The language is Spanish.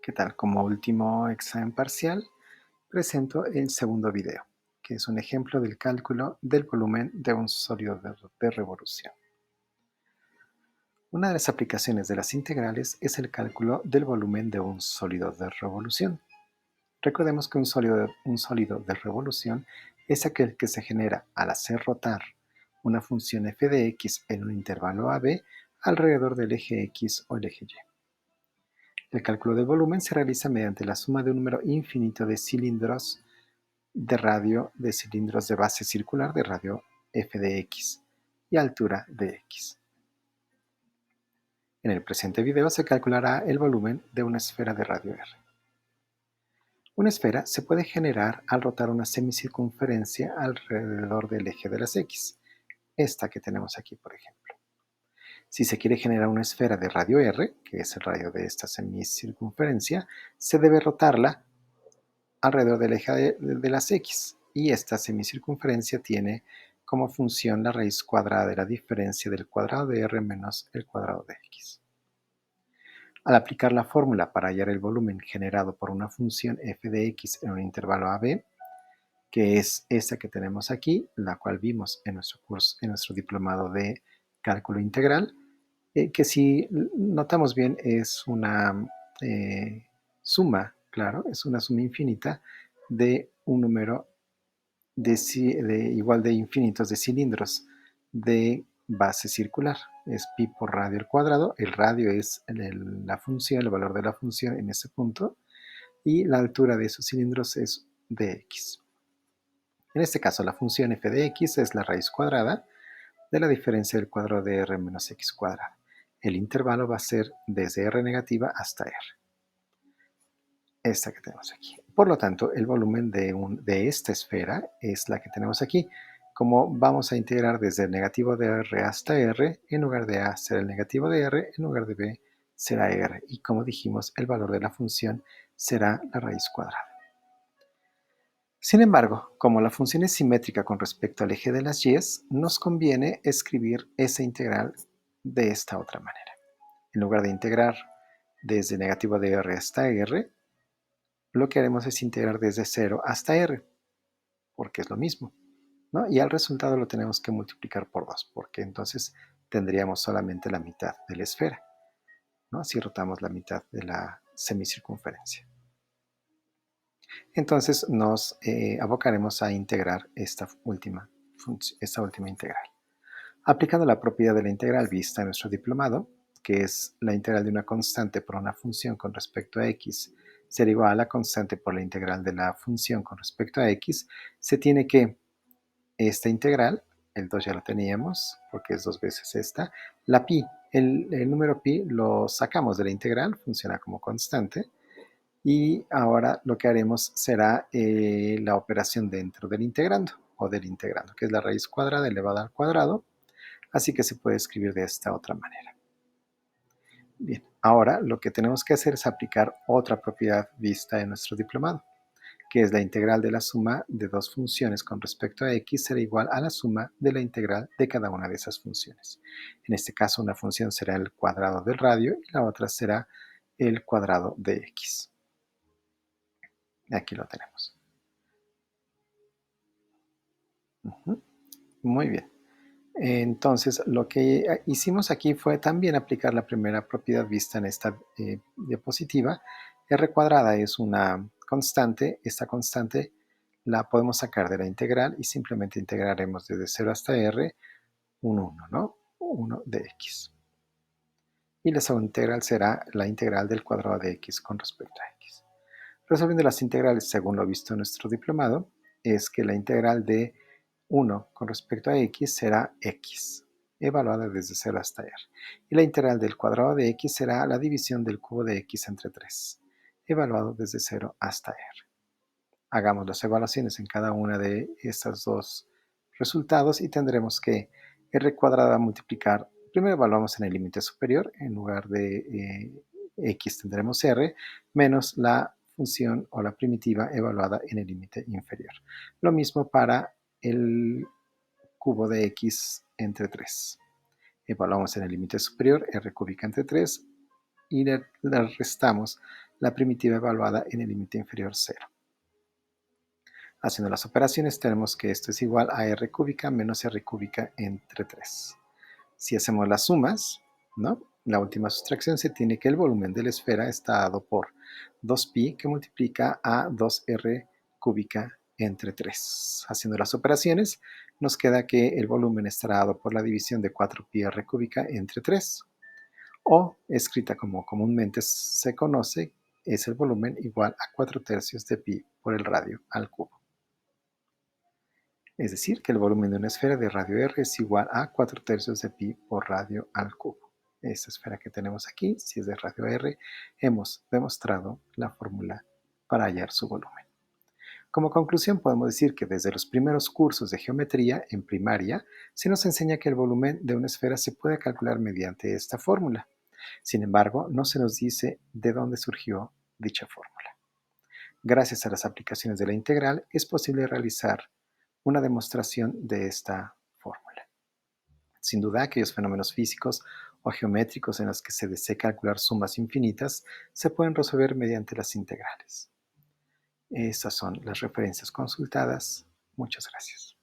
¿Qué tal? Como último examen parcial, presento el segundo video, que es un ejemplo del cálculo del volumen de un sólido de revolución. Una de las aplicaciones de las integrales es el cálculo del volumen de un sólido de revolución. Recordemos que un sólido de revolución es aquel que se genera al hacer rotar una función f de x en un intervalo AB alrededor del eje x o el eje y. El cálculo del volumen se realiza mediante la suma de un número infinito de cilindros de radio de cilindros de base circular de radio f de x y altura de x. En el presente video se calculará el volumen de una esfera de radio r. Una esfera se puede generar al rotar una semicircunferencia alrededor del eje de las x, esta que tenemos aquí, por ejemplo. Si se quiere generar una esfera de radio r, que es el radio de esta semicircunferencia, se debe rotarla alrededor del eje de las x, y esta semicircunferencia tiene como función la raíz cuadrada de la diferencia del cuadrado de r menos el cuadrado de x. Al aplicar la fórmula para hallar el volumen generado por una función f de x en un intervalo AB, que es esta que tenemos aquí, la cual vimos en nuestro curso, en nuestro diplomado de cálculo integral, que si notamos bien es una suma, claro, es una suma infinita de un número igual de infinitos de cilindros de base circular. Es pi por radio al cuadrado. El radio es la función, el valor de la función en ese punto, y la altura de esos cilindros es dx. En este caso, la función f de x es la raíz cuadrada de la diferencia del cuadrado de r menos x cuadrado. El intervalo va a ser desde r negativa hasta r. Esta que tenemos aquí. Por lo tanto, el volumen de esta esfera es la que tenemos aquí. Como vamos a integrar desde el negativo de r hasta r, en lugar de a será el negativo de r, en lugar de b será r. Y como dijimos, el valor de la función será la raíz cuadrada. Sin embargo, como la función es simétrica con respecto al eje de las y, nos conviene escribir esa integral de esta otra manera. En lugar de integrar desde negativo de r hasta r, lo que haremos es integrar desde 0 hasta r, porque es lo mismo, ¿no? Y al resultado lo tenemos que multiplicar por 2, porque entonces tendríamos solamente la mitad de la esfera, ¿no? Si rotamos la mitad de la semicircunferencia. Entonces nos abocaremos a integrar esta última integral. Aplicando la propiedad de la integral vista en nuestro diplomado, que es la integral de una constante por una función con respecto a x será igual a la constante por la integral de la función con respecto a x, se tiene que esta integral, el 2 ya lo teníamos porque es 2 veces esta, la pi, el número pi lo sacamos de la integral, funciona como constante, y ahora lo que haremos será la operación dentro del integrando o del integrando, que es la raíz cuadrada elevada al cuadrado, así que se puede escribir de esta otra manera. Bien, ahora lo que tenemos que hacer es aplicar otra propiedad vista en nuestro diplomado, que es la integral de la suma de dos funciones con respecto a x será igual a la suma de la integral de cada una de esas funciones. En este caso, una función será el cuadrado del radio y la otra será el cuadrado de x. Aquí lo tenemos. Muy bien. Entonces, lo que hicimos aquí fue también aplicar la primera propiedad vista en esta diapositiva. R cuadrada es una constante. Esta constante la podemos sacar de la integral y simplemente integraremos desde 0 hasta r un 1, ¿no? 1 de x. Y la segunda integral será la integral del cuadrado de x con respecto a x. Resolviendo las integrales según lo visto en nuestro diplomado, es que la integral de 1 con respecto a x será x, evaluada desde 0 hasta r. Y la integral del cuadrado de x será la división del cubo de x entre 3, evaluado desde 0 hasta r. Hagamos las evaluaciones en cada una de estos dos resultados y tendremos que r cuadrada multiplicar, primero evaluamos en el límite superior, en lugar de x tendremos r, menos la función o la primitiva evaluada en el límite inferior. Lo mismo para el cubo de x entre 3. Evaluamos en el límite superior r cúbica entre 3 y le restamos la primitiva evaluada en el límite inferior 0. Haciendo las operaciones tenemos que esto es igual a r cúbica menos r cúbica entre 3. Si hacemos las sumas, ¿no? La última sustracción se tiene que el volumen de la esfera está dado por 2pi que multiplica a 2r cúbica entre 3. Haciendo las operaciones, nos queda que el volumen estará dado por la división de 4pi r cúbica entre 3, o escrita como comúnmente se conoce, es el volumen igual a 4/3 de pi por el radio al cubo. Es decir, que el volumen de una esfera de radio r es igual a 4/3 de pi por radio al cubo. Esta esfera que tenemos aquí, si es de radio r, hemos demostrado la fórmula para hallar su volumen. Como conclusión podemos decir que desde los primeros cursos de geometría en primaria se nos enseña que el volumen de una esfera se puede calcular mediante esta fórmula. Sin embargo, no se nos dice de dónde surgió dicha fórmula. Gracias a las aplicaciones de la integral es posible realizar una demostración de esta fórmula. Sin duda, aquellos fenómenos físicos o geométricos en los que se desee calcular sumas infinitas se pueden resolver mediante las integrales. Estas son las referencias consultadas. Muchas gracias.